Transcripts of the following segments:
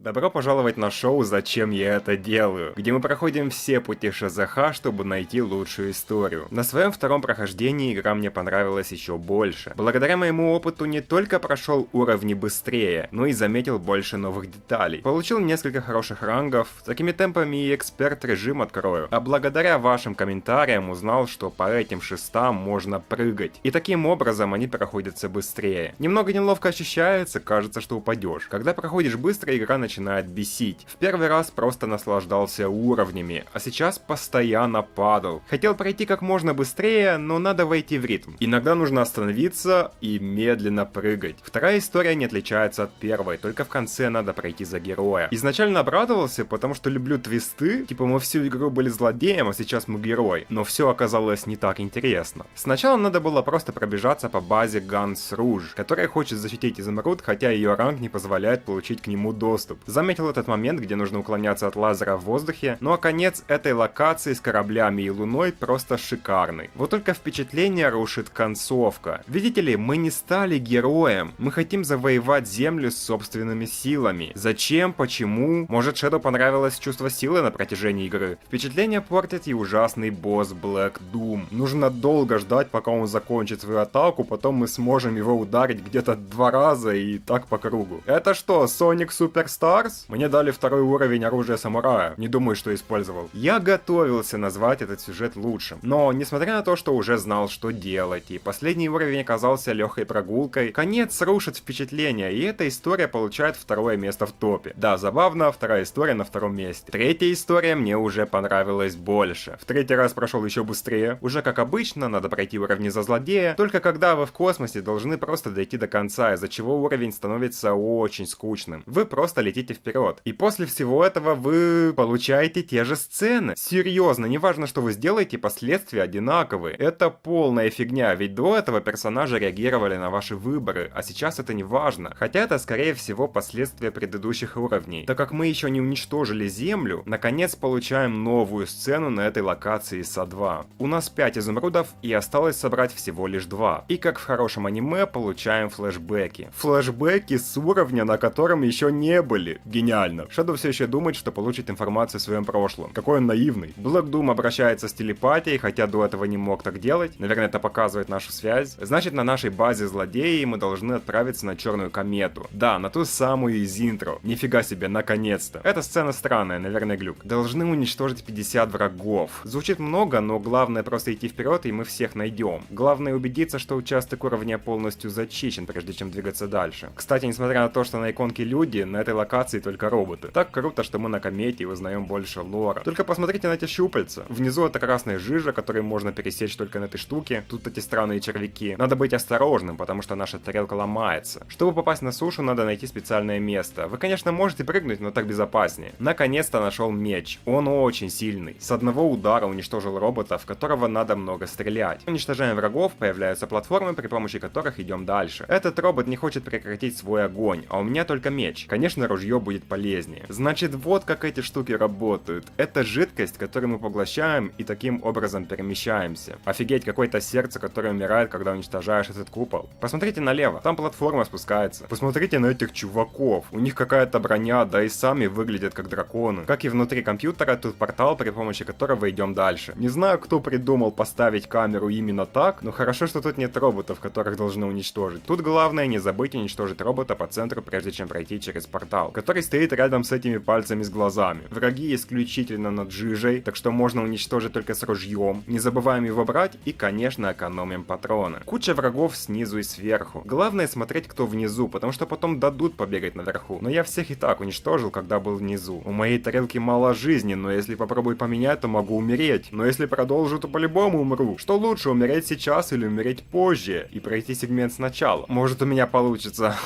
Добро пожаловать на шоу «Зачем я это делаю», где мы проходим все пути ШЗХ, чтобы найти лучшую историю. На своем втором прохождении игра мне понравилась еще больше. Благодаря моему опыту не только прошел уровни быстрее, но и заметил больше новых деталей. Получил несколько хороших рангов, такими темпами и эксперт режим открою. А благодаря вашим комментариям узнал, что по этим шестам можно прыгать. И таким образом они проходятся быстрее. Немного неловко ощущается, кажется, что упадешь. Когда проходишь быстро, игра начинает бесить. В первый раз просто наслаждался уровнями, а сейчас постоянно падал. Хотел пройти как можно быстрее, но надо войти в ритм. Иногда нужно остановиться и медленно прыгать. Вторая история не отличается от первой, только в конце надо пройти за героя. Изначально обрадовался, потому что люблю твисты, типа мы всю игру были злодеем, а сейчас мы герой, но все оказалось не так интересно. Сначала надо было просто пробежаться по базе Ганс Руж, которая хочет защитить изумруд, хотя ее ранг не позволяет получить к нему доступ. Заметил этот момент, где нужно уклоняться от лазера в воздухе, ну а конец этой локации с кораблями и луной просто шикарный. Вот только впечатление рушит концовка. Видите ли, мы не стали героем, мы хотим завоевать землю собственными силами. Зачем, почему? Может, Шэдоу понравилось чувство силы на протяжении игры? Впечатление портит и ужасный босс Black Doom. Нужно долго ждать, пока он закончит свою атаку, потом мы сможем его ударить где-то 2 раза и так по кругу. Это что, Sonic Superstars? Мне дали второй уровень оружия самурая, не думаю, что использовал. Я готовился назвать этот сюжет лучшим, но несмотря на то, что уже знал, что делать, и последний уровень оказался легкой прогулкой, конец рушит впечатление, и эта история получает второе место в топе. Да, забавно, вторая история на втором месте. Третья история мне уже понравилась больше. В третий раз прошел еще быстрее, уже как обычно, надо пройти уровни за злодея, только когда вы в космосе должны просто дойти до конца, из-за чего уровень становится очень скучным. Вы просто летите вперед. И после всего этого вы получаете те же сцены. Серьезно, неважно, что вы сделаете, последствия одинаковые. Это полная фигня, ведь до этого персонажи реагировали на ваши выборы, а сейчас это не важно. Хотя это, скорее всего, последствия предыдущих уровней. Так как мы еще не уничтожили Землю, наконец получаем новую сцену на этой локации СА-2. У нас 5 изумрудов и осталось собрать всего лишь 2. И как в хорошем аниме, получаем флешбеки. Флешбеки с уровня, на котором еще не были. Гениально. Шэдоу все еще думает, что получит информацию о своем прошлом. Какой он наивный. Black Doom обращается с телепатией, хотя до этого не мог так делать. Наверное, это показывает нашу связь. Значит, на нашей базе злодеи мы должны отправиться на черную комету. Да, на ту самую из интро. Нифига себе, наконец-то. Эта сцена странная, наверное, глюк. Должны уничтожить 50 врагов. Звучит много, но главное просто идти вперед, и мы всех найдем. Главное убедиться, что участок уровня полностью зачищен, прежде чем двигаться дальше. Кстати, несмотря на то, что на иконке люди, на этой локации только роботы. Так круто, что мы на комете и узнаем больше лора. Только посмотрите на эти щупальца. Внизу это красная жижа, которую можно пересечь только на этой штуке. Тут эти странные червяки. Надо быть осторожным, потому что наша тарелка ломается. Чтобы попасть на сушу, надо найти специальное место. Вы, конечно, можете прыгнуть, но так безопаснее. Наконец-то нашел меч. Он очень сильный. С одного удара уничтожил робота, в которого надо много стрелять. Уничтожаем врагов, появляются платформы, при помощи которых идем дальше. Этот робот не хочет прекратить свой огонь, а у меня только меч. Конечно, ружье будет полезнее. Значит, вот как эти штуки работают. Это жидкость, которую мы поглощаем и таким образом перемещаемся. Офигеть, какое-то сердце, которое умирает, когда уничтожаешь этот купол. Посмотрите налево, там платформа спускается. Посмотрите на этих чуваков. У них какая-то броня, да и сами выглядят как драконы. Как и внутри компьютера, тут портал, при помощи которого идем дальше. Не знаю, кто придумал поставить камеру именно так, но хорошо, что тут нет роботов, которых должны уничтожить. Тут главное не забыть уничтожить робота по центру, прежде чем пройти через портал, который стоит рядом с этими пальцами с глазами. Враги исключительно над жижей, так что можно уничтожить только с ружьем. Не забываем его брать и, конечно, экономим патроны. Куча врагов снизу и сверху. Главное смотреть, кто внизу, потому что потом дадут побегать наверху. Но я всех и так уничтожил, когда был внизу. У моей тарелки мало жизни, но если попробую поменять, то могу умереть. Но если продолжу, то по-любому умру. Что лучше, умереть сейчас или умереть позже? И пройти сегмент сначала? Может, у меня получится.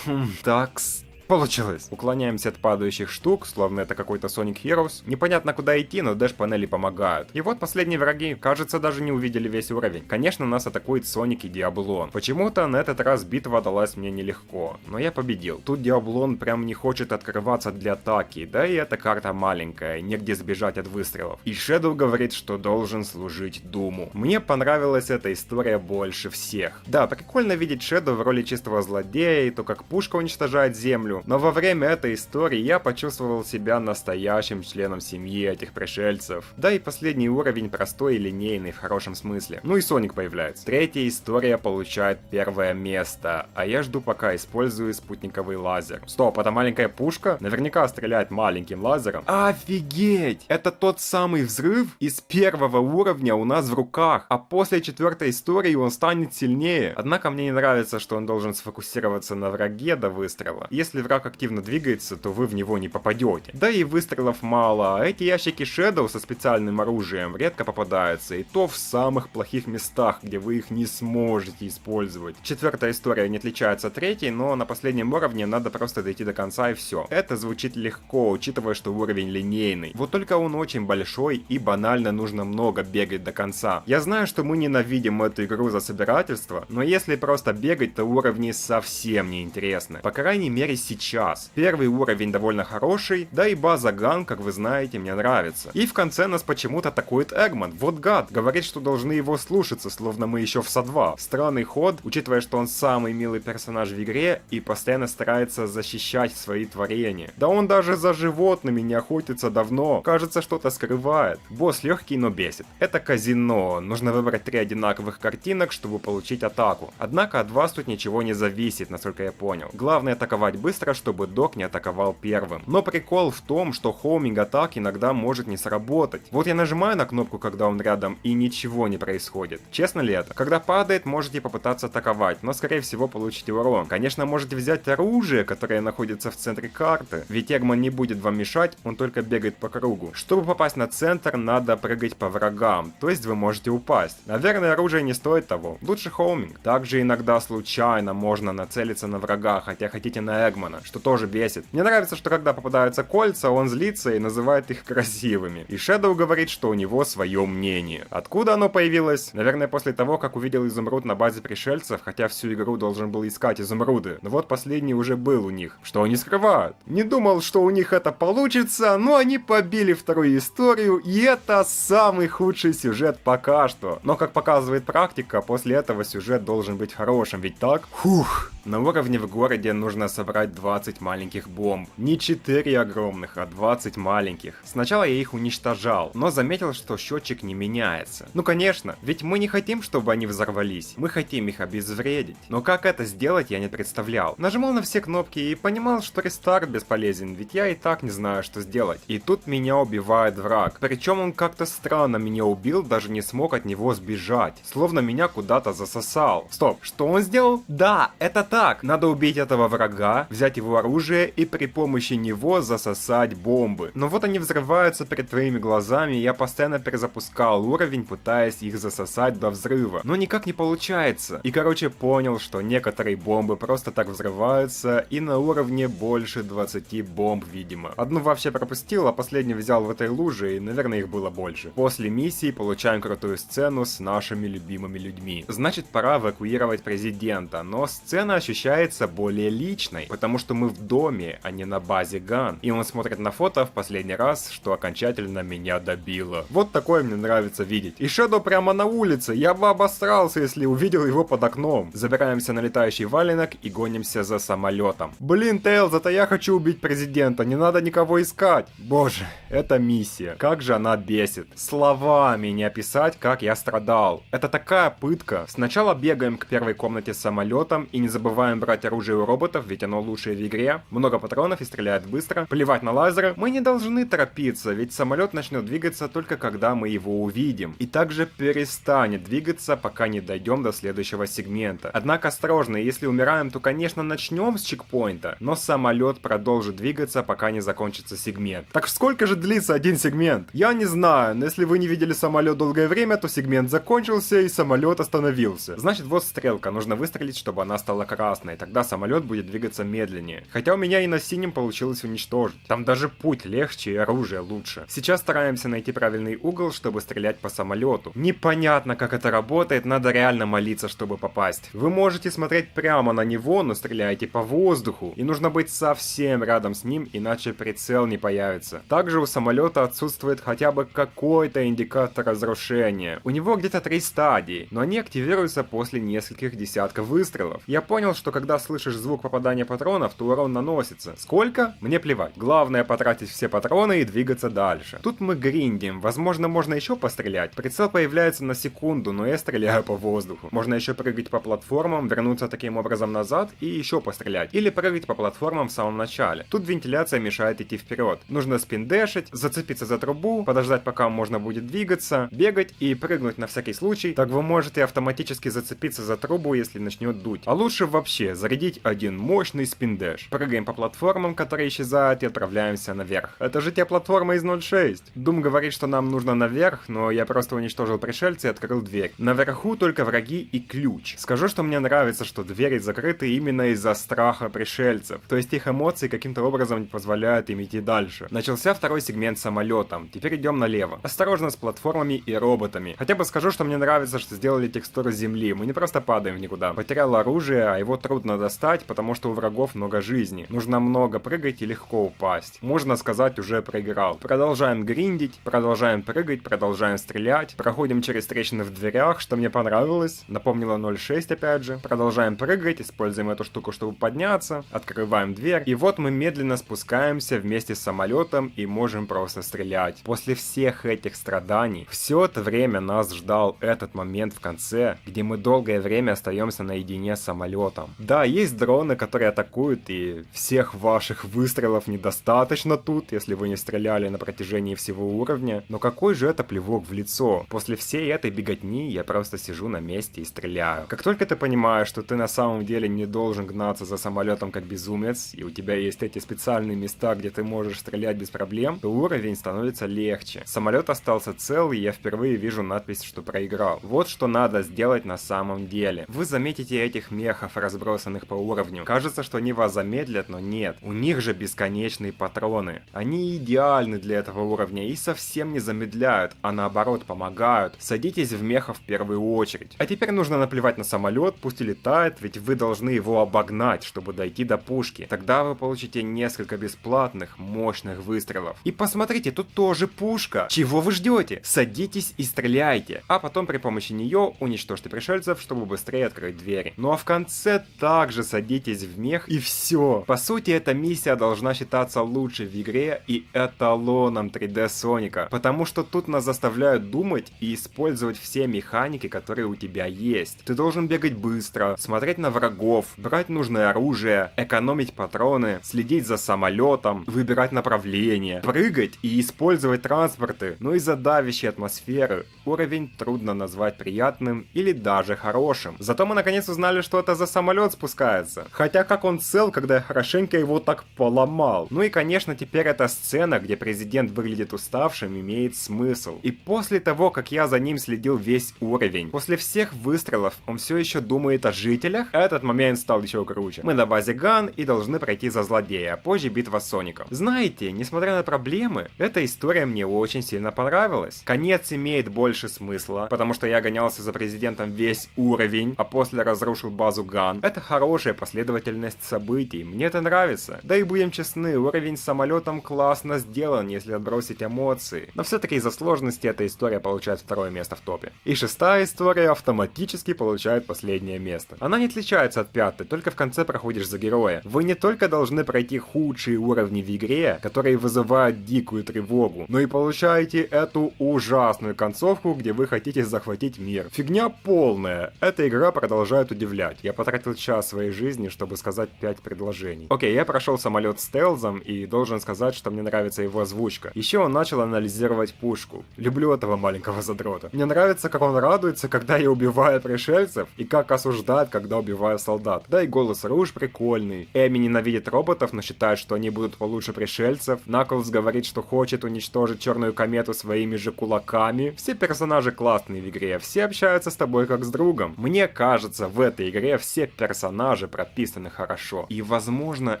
Такс. Получилось. Уклоняемся от падающих штук, словно это какой-то Sonic Heroes. Непонятно куда идти, но дэш-панели помогают. И вот последние враги, кажется, даже не увидели весь уровень. Конечно, нас атакует Соник и Диаблон. Почему-то на этот раз битва далась мне нелегко, но я победил. Тут Диаблон прям не хочет открываться для атаки, да и эта карта маленькая, негде сбежать от выстрелов. И Шэдоу говорит, что должен служить Думу. Мне понравилась эта история больше всех. Да, прикольно видеть Шэдоу в роли чистого злодея, и то как пушка уничтожает землю, верю, но во время этой истории я почувствовал себя настоящим членом семьи этих пришельцев. Да и последний уровень простой и линейный в хорошем смысле. Ну и Соник появляется. Третья история получает первое место, а я жду пока использую спутниковый лазер. Стоп, это маленькая пушка? Наверняка стреляет маленьким лазером. Офигеть! Это тот самый взрыв из первого уровня у нас в руках, а после четвертой истории он станет сильнее. Однако мне не нравится, что он должен сфокусироваться на враге до выстрела. Если враг активно двигается, то вы в него не попадете. Да и выстрелов мало, а эти ящики Shadow со специальным оружием редко попадаются, и то в самых плохих местах, где вы их не сможете использовать. Четвертая история не отличается от третьей, но на последнем уровне надо просто дойти до конца и все. Это звучит легко, учитывая, что уровень линейный. Вот только он очень большой и банально нужно много бегать до конца. Я знаю, что мы ненавидим эту игру за собирательство, но если просто бегать, то уровни совсем не интересны. По крайней мере сейчас. Первый уровень довольно хороший, да и база Ган, как вы знаете, мне нравится. И в конце нас почему-то атакует Эгман. Вот гад, говорит, что должны его слушаться, словно мы еще в СО2. Странный ход, учитывая, что он самый милый персонаж в игре и постоянно старается защищать свои творения. Да он даже за животными не охотится давно. Кажется, что-то скрывает. Босс легкий, но бесит. Это казино. Нужно выбрать 3 одинаковых картинок, чтобы получить атаку. Однако от вас тут ничего не зависит, насколько я понял. Главное атаковать быстро, чтобы Док не атаковал первым. Но прикол в том, что хоуминг атак иногда может не сработать. Вот я нажимаю на кнопку, когда он рядом, и ничего не происходит. Честно ли это? Когда падает, можете попытаться атаковать, но скорее всего получите урон. Конечно, можете взять оружие, которое находится в центре карты, ведь Эгман не будет вам мешать, он только бегает по кругу. Чтобы попасть на центр, надо прыгать по врагам, то есть вы можете упасть. Наверное, оружие не стоит того. Лучше хоуминг. Также иногда случайно можно нацелиться на врага, хотя хотите на Эгмана, что тоже бесит. Мне нравится, что когда попадаются кольца, он злится и называет их красивыми. И Shadow говорит, что у него свое мнение. Откуда оно появилось? Наверное, после того, как увидел изумруд на базе пришельцев, хотя всю игру должен был искать изумруды. Но вот последний уже был у них. Что они скрывают? Не думал, что у них это получится, но они побили вторую историю, и это самый худший сюжет пока что. Но, как показывает практика, после этого сюжет должен быть хорошим, ведь так? Фух. На уровне в городе нужно собрать 20 маленьких бомб. Не 4 огромных, а 20 маленьких. Сначала я их уничтожал, но заметил, что счетчик не меняется. Ну конечно, ведь мы не хотим, чтобы они взорвались. Мы хотим их обезвредить. Но как это сделать, я не представлял. Нажимал на все кнопки и понимал, что рестарт бесполезен, ведь я и так не знаю, что сделать. И тут меня убивает враг. Причем он как-то странно меня убил, даже не смог от него сбежать. Словно меня куда-то засосал. Стоп, что он сделал? Да, это так. Надо убить этого врага, взять его оружие и при помощи него засосать бомбы. Но вот они взрываются перед твоими глазами, и я постоянно перезапускал уровень, пытаясь их засосать до взрыва. Но никак не получается. И короче понял, что некоторые бомбы просто так взрываются, и на уровне больше 20 бомб, видимо. Одну вообще пропустил, а последнюю взял в этой луже, и, наверное, их было больше. После миссии получаем крутую сцену с нашими любимыми людьми. Значит, пора эвакуировать президента, но сцена ощущается более личной, потому что мы в доме, а не на базе Ган. И он смотрит на фото в последний раз, что окончательно меня добило. Вот такое мне нравится видеть. И Shadow прямо на улице, я бы обосрался, если увидел его под окном. Забираемся на летающий валенок и гонимся за самолетом. Блин, Тейлз, это я хочу убить президента, не надо никого искать. Боже, это миссия. Как же она бесит. Словами не описать, как я страдал. Это такая пытка. Сначала бегаем к первой комнате с самолетом и не забываем брать оружие у роботов, ведь оно лучшее в игре. Много патронов и стреляет быстро. Плевать на лазеры. Мы не должны торопиться, ведь самолет начнет двигаться только когда мы его увидим. И также перестанет двигаться, пока не дойдем до следующего сегмента. Однако осторожно, если умираем, то конечно начнем с чекпоинта, но самолет продолжит двигаться, пока не закончится сегмент. Так сколько же длится один сегмент? Я не знаю, но если вы не видели самолет долгое время, то сегмент закончился и самолет остановился. Значит, вот стрелка, нужно выстрелить, чтобы она стала красной, тогда самолет будет двигаться медленнее. Хотя у меня и на синем получилось уничтожить. Там даже путь легче и оружие лучше. Сейчас стараемся найти правильный угол, чтобы стрелять по самолету. Непонятно, как это работает, надо реально молиться, чтобы попасть. Вы можете смотреть прямо на него, но стреляете по воздуху. И нужно быть совсем рядом с ним, иначе прицел не появится. Также у самолета отсутствует хотя бы какой-то индикатор разрушения. У него где-то 3 стадии, но они активируются после нескольких десятков выстрелов. Я понял, что когда слышишь звук попадания патрона, патронов, то урон наносится. Сколько? Мне плевать. Главное потратить все патроны и двигаться дальше. Тут мы гриндим. Возможно, можно еще пострелять. Прицел появляется на секунду, но я стреляю по воздуху. Можно еще прыгать по платформам, вернуться таким образом назад и еще пострелять. Или прыгать по платформам в самом начале. Тут вентиляция мешает идти вперед. Нужно спиндешить, зацепиться за трубу, подождать, пока можно будет двигаться, бегать и прыгнуть на всякий случай. Так вы можете автоматически зацепиться за трубу, если начнет дуть. А лучше вообще зарядить один мощный спиндеш. Прыгаем по платформам, которые исчезают, и отправляемся наверх. Это же те платформы из 0.6. Дум говорит, что нам нужно наверх, но я просто уничтожил пришельца и открыл дверь. Наверху только враги и ключ. Скажу, что мне нравится, что двери закрыты именно из-за страха пришельцев. То есть их эмоции каким-то образом не позволяют им идти дальше. Начался второй сегмент самолетом. Теперь идем налево. Осторожно с платформами и роботами. Хотя бы скажу, что мне нравится, что сделали текстуру земли. Мы не просто падаем в никуда. Потерял оружие, а его трудно достать, потому что у врагов много жизни. Нужно много прыгать и легко упасть. Можно сказать, уже проиграл. Продолжаем гриндить, продолжаем прыгать, продолжаем стрелять. Проходим через трещины в дверях, что мне понравилось. Напомнило 0.6 опять же. Продолжаем прыгать, используем эту штуку, чтобы подняться. Открываем дверь. И вот мы медленно спускаемся вместе с самолетом и можем просто стрелять. После всех этих страданий, все это время нас ждал этот момент в конце, где мы долгое время остаемся наедине с самолетом. Да, есть дроны, которые атакуют, и всех ваших выстрелов недостаточно тут, если вы не стреляли на протяжении всего уровня. Но какой же это плевок в лицо? После всей этой беготни я просто сижу на месте и стреляю. Как только ты понимаешь, что ты на самом деле не должен гнаться за самолетом как безумец, и у тебя есть эти специальные места, где ты можешь стрелять без проблем, то уровень становится легче. Самолет остался цел, и я впервые вижу надпись, что проиграл. Вот что надо сделать на самом деле. Вы заметите этих мехов, разбросанных по уровню. Кажется, что они вас замедлят, но нет. У них же бесконечные патроны. Они идеальны для этого уровня и совсем не замедляют, а наоборот помогают. Садитесь в меха в первую очередь. А теперь нужно наплевать на самолет, пусть и летает, ведь вы должны его обогнать, чтобы дойти до пушки. Тогда вы получите несколько бесплатных, мощных выстрелов. И посмотрите, тут тоже пушка. Чего вы ждете? Садитесь и стреляйте. А потом при помощи нее уничтожьте пришельцев, чтобы быстрее открыть двери. Ну а в конце также садитесь в мех и все. По сути, эта миссия должна считаться лучшей в игре и эталоном 3D Соника. Потому что тут нас заставляют думать и использовать все механики, которые у тебя есть. Ты должен бегать быстро, смотреть на врагов, брать нужное оружие, экономить патроны, следить за самолетом, выбирать направление, прыгать и использовать транспорты. Но из-за давящей атмосферы уровень трудно назвать приятным или даже хорошим. Зато мы наконец узнали, что это за самолет спускается. Хотя как он цел, когда я хорошенько его так поломал. Ну и конечно теперь эта сцена, где президент выглядит уставшим, имеет смысл. И после того, как я за ним следил весь уровень, после всех выстрелов он все еще думает о жителях, этот момент стал еще круче. Мы на базе Ган и должны пройти за злодея, а позже битва с Соником. Знаете, несмотря на проблемы, эта история мне очень сильно понравилась. Конец имеет больше смысла, потому что я гонялся за президентом весь уровень, а после разрушил базу Ган. Это хорошая последовательность событий, мне это нравится. Да и будем честны, уровень с самолетом классно сделан, если отбросить эмоции. Но все-таки из-за сложности эта история получает второе место в топе. И шестая история автоматически получает последнее место. Она не отличается от пятой, только в конце проходишь за героя. Вы не только должны пройти худшие уровни в игре, которые вызывают дикую тревогу, но и получаете эту ужасную концовку, где вы хотите захватить мир. Фигня полная. Эта игра продолжает удивлять. Я потратил час своей жизни, чтобы сказать 5 предложений. Окей, я прошел самолет стелзом и должен сказать, что мне нравится его озвучка. Еще он начал анализировать пушку. Люблю этого маленького задрота. Мне нравится, как он радуется, когда я убиваю пришельцев, и как осуждает, когда убиваю солдат. Да и голос Руж прикольный. Эми ненавидит роботов, но считает, что они будут получше пришельцев. Наклз говорит, что хочет уничтожить черную комету своими же кулаками. Все персонажи классные в игре, все общаются с тобой как с другом. Мне кажется, в этой игре все персонажи прописаны хорошо. И возможно,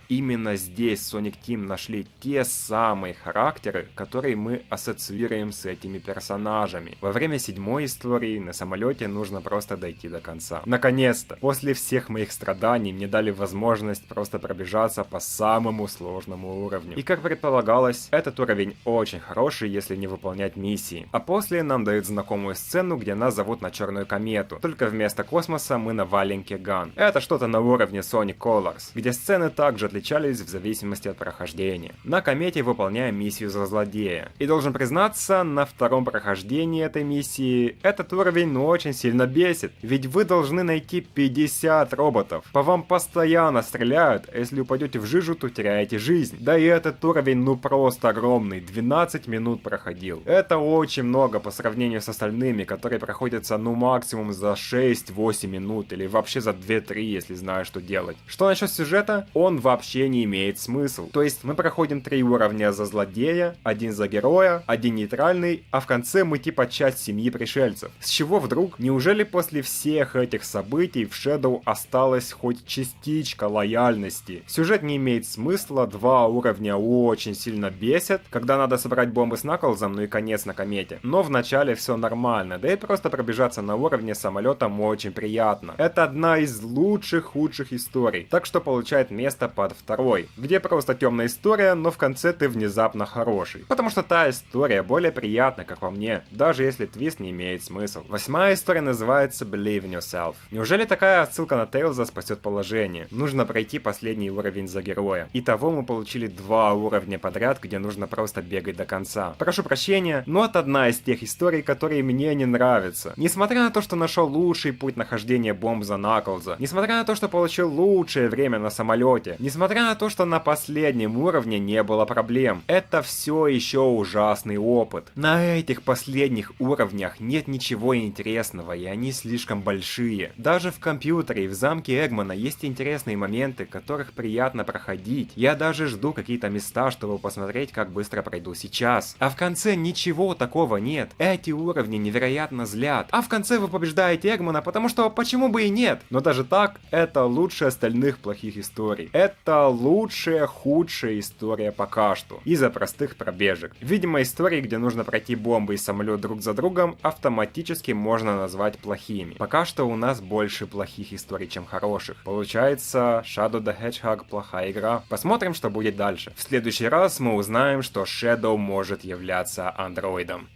именно здесь Sonic Team нашли те самые характеры, которые мы ассоциируем с этими персонажами. Во время седьмой истории на самолете нужно просто дойти до конца. Наконец-то, после всех моих страданий мне дали возможность просто пробежаться по самому сложному уровню. И как предполагалось, этот уровень очень хороший, если не выполнять миссии. А после нам дают знакомую сцену, где нас зовут на черную комету. Только вместо космоса мы на валенке Ган. Это что-то на уровне Sonic Colors. где сцены также отличались в зависимости от прохождения. На комете выполняем миссию за злодея. И должен признаться, на втором прохождении этой миссии этот уровень очень сильно бесит, ведь вы должны найти 50 роботов. По вам постоянно стреляют, а если упадете в жижу, то теряете жизнь. Да и этот уровень просто огромный, 12 минут проходил. Это очень много по сравнению с остальными, которые проходятся максимум за 6-8 минут или вообще за 2-3, если знаю, что делать. Что насчет сюжета? Он вообще не имеет смысла. То есть мы проходим 3 уровня за злодея, 1 за героя, 1 нейтральный, а в конце мы типа часть семьи пришельцев. С чего вдруг? Неужели после всех этих событий в Shadow осталась хоть частичка лояльности? Сюжет не имеет смысла, 2 уровня очень сильно бесят, когда надо собрать бомбы с Наклзом, ну и конец на комете. Но в начале все нормально, да и просто пробежаться на уровне самолетом очень приятно. Это одна из лучших худших историй, так что получает место под второй, где просто темная история, но в конце ты внезапно хороший. Потому что та история более приятна, как по мне, даже если твист не имеет смысла. 8-я история называется Believe in Yourself. Неужели такая отсылка на Тейлза спасет положение? Нужно пройти последний уровень за героя. Итого мы получили 2 уровня подряд, где нужно просто бегать до конца. Прошу прощения, но это одна из тех историй, которые мне не нравятся. Несмотря на то, что нашел лучший путь нахождения бомб за Наклза, несмотря на то, что получил лучшее время на самолете, несмотря на то, что на последнем уровне не было проблем, это все еще ужасный опыт. На этих последних уровнях нет ничего интересного, и они слишком большие. Даже в компьютере и в замке Эгмана есть интересные моменты, которых приятно проходить. Я даже жду какие-то места, чтобы посмотреть, как быстро пройду сейчас. А в конце ничего такого нет. Эти уровни невероятно злят. А в конце вы побеждаете Эгмана, потому что почему бы и нет? Но даже так, это лучше остальных плохих историй. Это лучшая, худшая история пока что. Из-за простых пробежек. Видимо, истории, где нужно пройти бомбы и самолет друг за другом, автоматически можно назвать плохими. Пока что у нас больше плохих историй, чем хороших. Получается, Shadow the Hedgehog плохая игра. Посмотрим, что будет дальше. В следующий раз мы узнаем, что Shadow может являться андроидом.